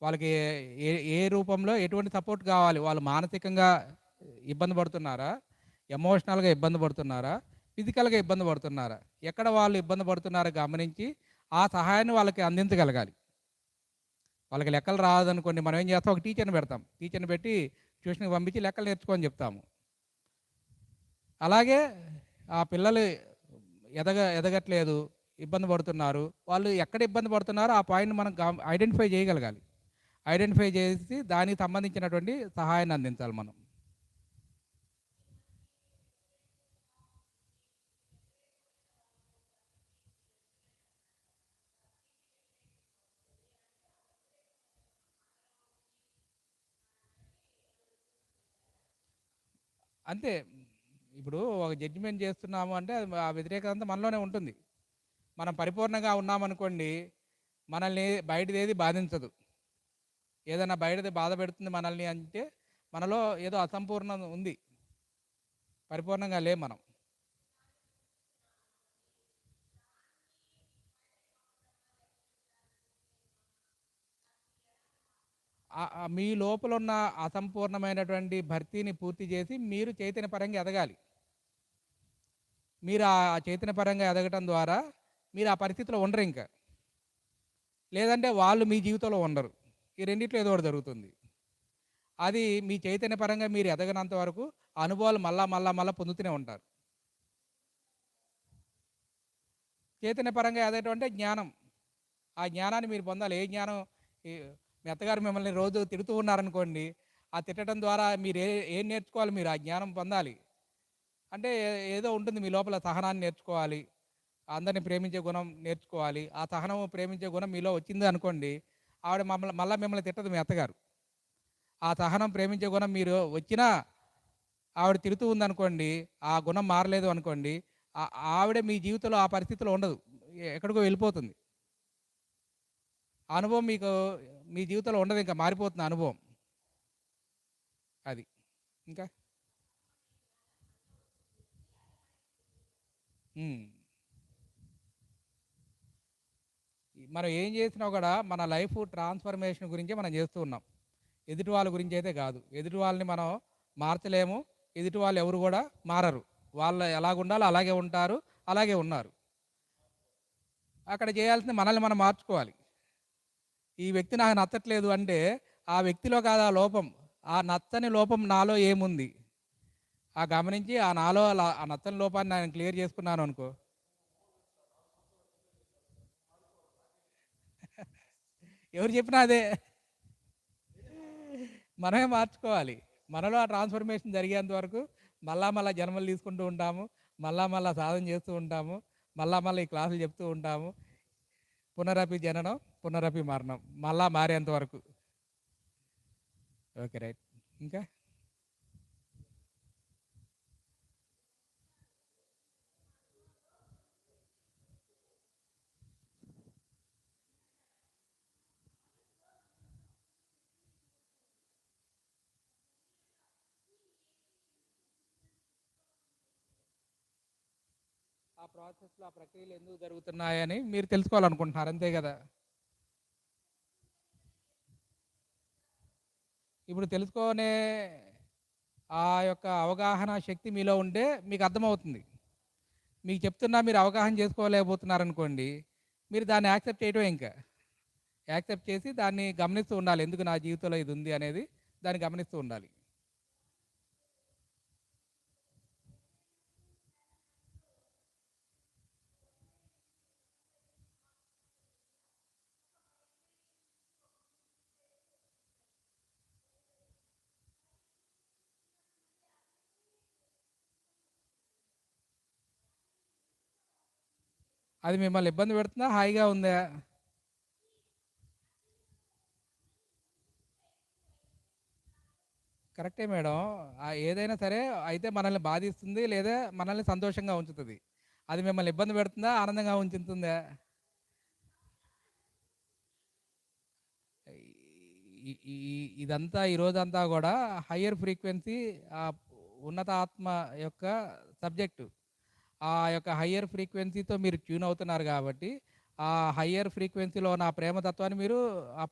వాళ్ళకి ఏ ఏ రూపంలో ఎటువంటి సపోర్ట్ కావాలి? వాళ్ళు మానసికంగా ఇబ్బంది పడుతున్నారా? ఎమోషనల్‌గా ఇబ్బంది పడుతున్నారా? ఫిజికల్‌గా ఇబ్బంది పడుతున్నారా? ఎక్కడ వాళ్ళు ఇబ్బంది పడుతున్నారో గమనించి, ఆ సహాయాన్ని వాళ్ళకి అందించగలగాలి. వాళ్ళకి లెక్కలు రాదనుకోండి, మనం ఏం చేస్తాం, ఒక టీచర్‌ని పెడతాం. టీచర్‌ని పెట్టి ట్యూషన్‌కి పంపించి లెక్కలు నేర్చుకో అని చెప్తాము. అలాగే ఆ పిల్లలు ఎదగట్లేదు, ఇబ్బంది పడుతున్నారు. వాళ్ళు ఎక్కడ ఇబ్బంది పడుతున్నారో ఆ పాయింట్‌ని మనం ఐడెంటిఫై చేయగలగాలి. ఐడెంటిఫై చేసి దానికి సంబంధించినటువంటి సహాయాన్ని అందించాలి మనం. అంతే. ఇప్పుడు ఒక జడ్జిమెంట్ చేస్తున్నాము అంటే అది ఆ వ్యతిరేకత అంతా మనలోనే ఉంటుంది. మనం పరిపూర్ణంగా ఉన్నామనుకోండి, మనల్ని బయటదేది బాధించదు. ఏదైనా బయటది బాధ పెడుతుంది మనల్ని అంటే, మనలో ఏదో అసంపూర్ణత ఉంది. పరిపూర్ణంగా లేము మనం. మీ లోపల ఉన్న అసంపూర్ణమైనటువంటి భర్తీని పూర్తి చేసి మీరు చైతన్యపరంగా ఎదగాలి. మీరు ఆ చైతన్యపరంగా ఎదగటం ద్వారా మీరు ఆ పరిస్థితిలో ఉండరు ఇంకా. లేదంటే వాళ్ళు మీ జీవితంలో ఉండరు. ఈ రెండిట్లో ఏదో ఒకటి జరుగుతుంది. అది మీ చైతన్యపరంగా మీరు ఎదగనంత వరకు ఆ అనుభవాలు మళ్ళా పొందుతూనే ఉంటారు. చైతన్యపరంగా ఎదగటం అంటే జ్ఞానం. ఆ జ్ఞానాన్ని మీరు పొందాలి. ఏ జ్ఞానం? ఈ మీ అత్తగారు మిమ్మల్ని రోజు తిడుతూ ఉన్నారనుకోండి, ఆ తిట్టడం ద్వారా మీరు ఏం నేర్చుకోవాలి, మీరు ఆ జ్ఞానం పొందాలి. అంటే ఏదో ఉంటుంది మీ లోపల, సహనాన్ని నేర్చుకోవాలి. అందరిని ప్రేమించే గుణం నేర్చుకోవాలి. ఆ సహనం, ప్రేమించే గుణం మీలో వచ్చింది అనుకోండి, ఆవిడ మిమ్మల్ని తిట్టదు మీ అత్తగారు. ఆ సహనం, ప్రేమించే గుణం మీరు వచ్చినా ఆవిడ తిడుతూ ఉందనుకోండి, ఆ గుణం మారలేదు అనుకోండి, ఆవిడ మీ జీవితంలో ఆ పరిస్థితిలో ఉండదు. ఎక్కడికో వెళ్ళిపోతుంది. ఆ అనుభవం మీకు మీ జీవితంలో ఉండదు, ఇంకా మారిపోతుంది ఆ అనుభవం. అది. ఇంకా హ్మ్. మనం ఏం చేసినా కూడా మన లైఫ్ ట్రాన్స్ఫర్మేషన్ గురించే మనం చేస్తూ ఉన్నాం. ఎదుటి వాళ్ళ గురించి అయితే కాదు. ఎదుటి వాళ్ళని మనం మార్చలేము. ఎదుటి వాళ్ళు ఎవరు కూడా మారరు. వాళ్ళు ఎలాగుండాలో అలాగే ఉంటారు. అలాగే ఉన్నారు. అక్కడ చేయాల్సింది మనల్ని మనం మార్చుకోవాలి. ఈ వ్యక్తి నాకు నచ్చట్లేదు అంటే, ఆ వ్యక్తిలో కాదు ఆ లోపం. ఆ నచ్చని లోపం నాలో ఏముంది? ఆ గమనించి ఆ నాలో ఆ నచ్చని లోపాన్ని నేను క్లియర్ చేసుకున్నాను అనుకో. ఎవరు చెప్పినా అదే. మనమే మార్చుకోవాలి. మనలో ఆ ట్రాన్స్ఫర్మేషన్ జరిగేంత వరకు మళ్ళా జన్మలు తీసుకుంటూ ఉంటాము. మళ్ళా సాధన చేస్తూ ఉంటాము. మళ్ళా ఈ క్లాసులు చెప్తూ ఉంటాము. పునరపి జననం, పునరపి మరణం. మళ్ళా మారేంత వరకు. Okay, right. ఇంకా ఆ ప్రాసెస్‌లో, ఆ ప్రక్రియలు ఎందుకు జరుగుతున్నాయని మీరు తెలుసుకోవాలనుకుంటున్నారు, అంతే కదా! ఇప్పుడు తెలుసుకునే ఆ యొక్క అవగాహన శక్తి మీలో ఉంటే మీకు అర్థమవుతుంది. మీకు చెప్తున్నా మీరు అవగాహన చేసుకోలేకపోతున్నారనుకోండి, మీరు దాన్ని యాక్సెప్ట్ చేయటమే ఇంకా. యాక్సెప్ట్ చేసి దాన్ని గమనిస్తూ ఉండాలి. ఎందుకు నా జీవితంలో ఇది ఉంది అనేది దాన్ని గమనిస్తూ ఉండాలి. అది మిమ్మల్ని ఇబ్బంది పెడుతుందా? హాయిగా ఉందా? కరెక్టే మేడం. ఏదైనా సరే అయితే మనల్ని బాధిస్తుంది, లేదా మనల్ని సంతోషంగా ఉంచుతది. అది మిమ్మల్ని ఇబ్బంది పెడుతుందా? ఆనందంగా ఉంచుతుందా? ఈ ఈ ఇదంతా ఈ రోజంతా గూడా హయ్యర్ ఫ్రీక్వెన్సీ, ఆహ్, ఉన్నత ఆత్మ యొక్క సబ్జెక్టు. ఆ యొక్క హయ్యర్ ఫ్రీక్వెన్సీతో మీరు ట్యూన్ అవుతున్నారు గాబట్టి, ఆ హయ్యర్ ఫ్రీక్వెన్సీలో ఉన్న ఆ ప్రేమతత్వాన్ని మీరు ఆ